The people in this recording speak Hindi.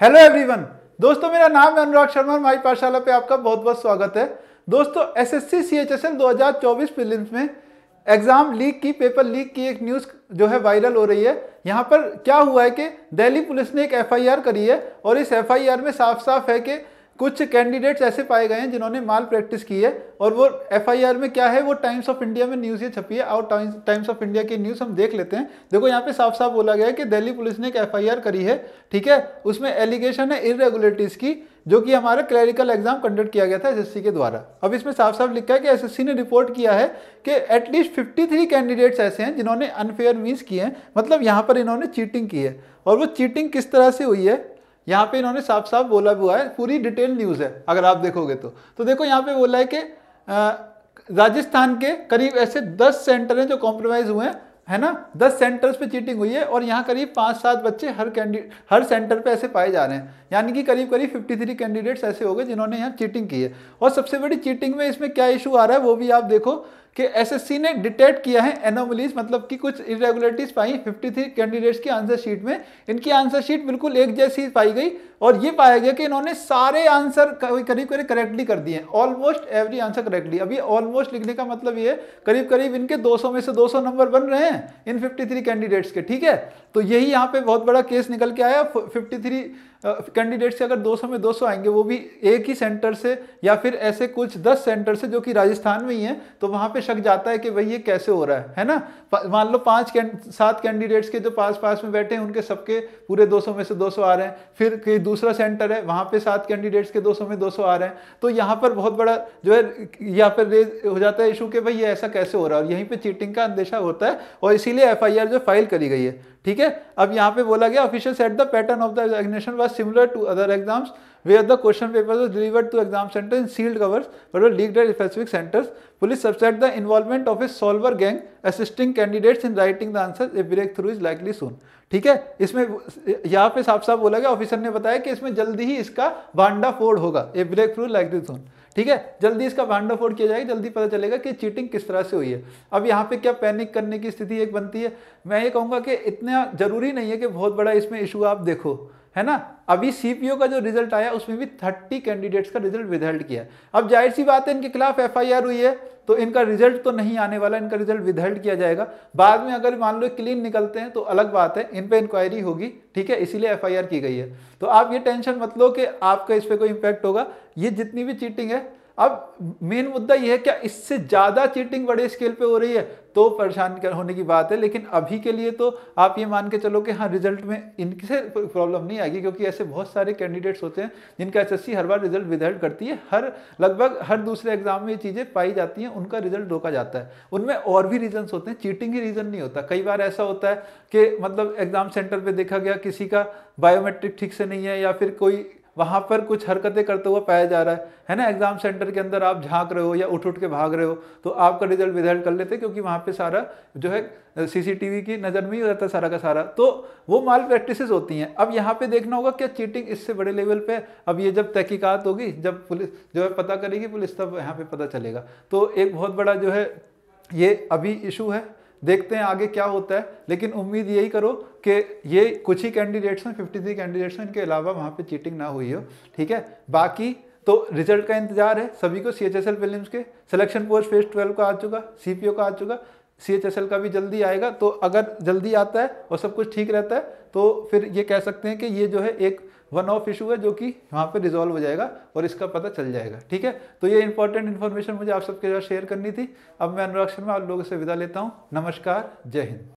Hello everyone. दोस्तों मेरा नाम है अनुराग शर्मा और हमारी पाठशाला पे आपका बहुत बहुत स्वागत है। दोस्तों एसएससी सीएचएसएल 2024 प्रीलिम्स में एग्जाम लीक की, पेपर लीक की एक न्यूज़ जो है वायरल हो रही है। यहाँ पर क्या हुआ है कि दिल्ली पुलिस ने एक एफआईआर करी है और इस एफआईआर में साफ साफ है कि कुछ कैंडिडेट्स ऐसे पाए गए हैं जिन्होंने माल प्रैक्टिस की है। और वो एफआईआर में क्या है, वो टाइम्स ऑफ इंडिया में न्यूज़ ये छपी है। और टाइम्स ऑफ इंडिया की न्यूज़ हम देख लेते हैं। देखो यहाँ पे साफ साफ बोला गया है कि दिल्ली पुलिस ने एक एफआईआर करी है, ठीक है। उसमें एलिगेशन है इरेगुलरिटीज़ की, जो कि हमारा क्लरिकल एग्जाम कंडक्ट किया गया था एसएससी के द्वारा। अब इसमें साफ साफ लिखा है कि एसएससी ने रिपोर्ट किया है कि एटलीस्ट 53 कैंडिडेट्स ऐसे हैं जिन्होंने अनफेयर मीन्स किए हैं, मतलब यहाँ पर इन्होंने चीटिंग की है। और वो चीटिंग किस तरह से हुई है यहाँ पे इन्होंने साफ साफ बोला हुआ है, पूरी डिटेल न्यूज़ है अगर आप देखोगे तो देखो यहाँ पे बोला है कि राजस्थान के करीब ऐसे 10 सेंटर हैं जो कॉम्प्रोमाइज हुए हैं, है ना। 10 सेंटर्स पे चीटिंग हुई है और यहाँ करीब 5-7 बच्चे हर सेंटर पे ऐसे पाए जा रहे हैं, यानी कि करीब 53 कैंडिडेट्स ऐसे हो गए जिन्होंने यहाँ चीटिंग की है। और सबसे बड़ी चीटिंग में इसमें क्या इशू आ रहा है वो भी आप देखो कि एसएससी ने डिटेक्ट किया है एनोमलीज, मतलब कि कुछ इरेगुलरिटीज पाई 53 कैंडिडेट्स की आंसर शीट में। इनकी आंसर शीट बिल्कुल एक जैसी पाई गई और ये पाया गया कि इन्होंने सारे आंसर करीब करीब करेक्टली कर दिए, ऑलमोस्ट एवरी आंसर करेक्टली। अब ये ऑलमोस्ट लिखने का मतलब ये करीब करीब इनके 200 में से 200 नंबर बन रहे हैं इन 53 कैंडिडेट्स के, ठीक है। तो यही यहाँ पे बहुत बड़ा केस निकल के आया। 53 कैंडिडेट से अगर 200 में 200 आएंगे, वो भी एक ही सेंटर से या फिर ऐसे कुछ 10 सेंटर से जो कि राजस्थान में ही है, तो वहां पे शक जाता है कि भाई ये कैसे हो रहा है ना। मान लो 5-7 कैंडिडेट्स के जो पास पास में बैठे हैं उनके सबके पूरे 200 में से 200 आ रहे हैं। फिर कोई दूसरा सेंटर है वहां पे 7 कैंडिडेट्स के 200 में 200 आ रहे हैं। तो यहाँ पर बहुत बड़ा जो है यहाँ पर रेज हो जाता है इशू कि भाई ये ऐसा कैसे हो रहा है, और यहीं पर चीटिंग का अंदेशा होता है और इसीलिए एफआईआर जो फाइल करी गई है, ठीक है। अब यहाँ पे बोला गया official set the pattern of the examination was similar to other exams where the question papers was delivered to exam centre in sealed covers but were leaked at specific centres. Police suspect the involvement of a solver gang assisting candidates in writing the answer a breakthrough is likely soon, ठीक है। इसमें यहाँ पे साफ साफ बोला गया, ऑफिसर ने बताया कि इसमें जल्दी ही इसका भांडाफोड़ होगा, ए ब्रेक थ्रू लाइकली सून, ठीक है। जल्दी इसका भांडाफोड़ किया जाएगा, जल्दी पता चलेगा कि चीटिंग किस तरह से हुई है। अब यहाँ पे क्या पैनिक करने की स्थिति एक बनती है। मैं ये कहूँगा कि इतना जरूरी नहीं है कि बहुत बड़ा इसमें इशू आप देखो, है ना। अभी सीपीओ का जो रिजल्ट आया उसमें भी 30 कैंडिडेट्स का रिजल्ट विदहेल्ड किया। अब जाहिर सी बात है इनके खिलाफ एफआईआर हुई है तो इनका रिजल्ट तो नहीं आने वाला, इनका रिजल्ट विदहेल्ड किया जाएगा। बाद में अगर मान लो क्लीन निकलते हैं तो अलग बात है, इन पे इंक्वायरी होगी, ठीक है। इसीलिए एफआईआर की गई है। तो आप ये टेंशन मत लो कि आपका इस पर कोई इंपैक्ट होगा। ये जितनी भी चीटिंग है, अब मेन मुद्दा यह है क्या इससे ज्यादा चीटिंग बड़े स्केल पे हो रही है तो परेशान होने की बात है। लेकिन अभी के लिए तो आप ये मान के चलो कि हाँ रिजल्ट में इनसे प्रॉब्लम नहीं आएगी, क्योंकि ऐसे बहुत सारे कैंडिडेट्स होते हैं जिनका एसएससी हर बार रिजल्ट विदहेल्ड करती है। लगभग हर दूसरे एग्जाम में ये चीजें पाई जाती हैं, उनका रिजल्ट रोका जाता है। उनमें और भी रीजन होते हैं, चीटिंग ही रीजन नहीं होता। कई बार ऐसा होता है कि मतलब एग्जाम सेंटर पे देखा गया किसी का बायोमेट्रिक ठीक से नहीं है या फिर कोई वहां पर कुछ हरकतें करते हुए पाया जा रहा है ना। एग्जाम सेंटर के अंदर आप झांक रहे हो या उठ उठ के भाग रहे हो तो आपका रिजल्ट विदहेल्ड कर लेते हैं, क्योंकि वहां पे सारा जो है सीसीटीवी की नजर में ही रहता है सारा का सारा। तो वो माल प्रैक्टिसेस होती हैं। अब यहाँ पे देखना होगा क्या चीटिंग इससे बड़े लेवल पे, अब ये जब तहकीकात होगी, जब पुलिस जो है पता करेगी पुलिस, तब यहाँ पे पता चलेगा। तो एक बहुत बड़ा जो है ये अभी इशू है, देखते हैं आगे क्या होता है। लेकिन उम्मीद यही करो कि ये कुछ ही कैंडिडेट्स हैं, 53 कैंडिडेट्स हैं, इनके अलावा वहाँ पे चीटिंग ना हुई हो, ठीक है। बाकी तो रिजल्ट का इंतजार है सभी को। सीएचएसएल प्रीलिम्स के सिलेक्शन पोस्ट फेज 12 का आ चुका, सीपीओ का आ चुका, सीएचएसएल का भी जल्दी आएगा। तो अगर जल्दी आता है और सब कुछ ठीक रहता है तो फिर ये कह सकते हैं कि ये जो है एक वन ऑफ इशू है जो कि वहाँ पे रिजॉल्व हो जाएगा और इसका पता चल जाएगा, ठीक है। तो ये इंपॉर्टेंट इन्फॉर्मेशन मुझे आप सबके साथ शेयर करनी थी। अब मैं अनुराग शर्मा आप लोगों से विदा लेता हूँ। नमस्कार, जय हिंद।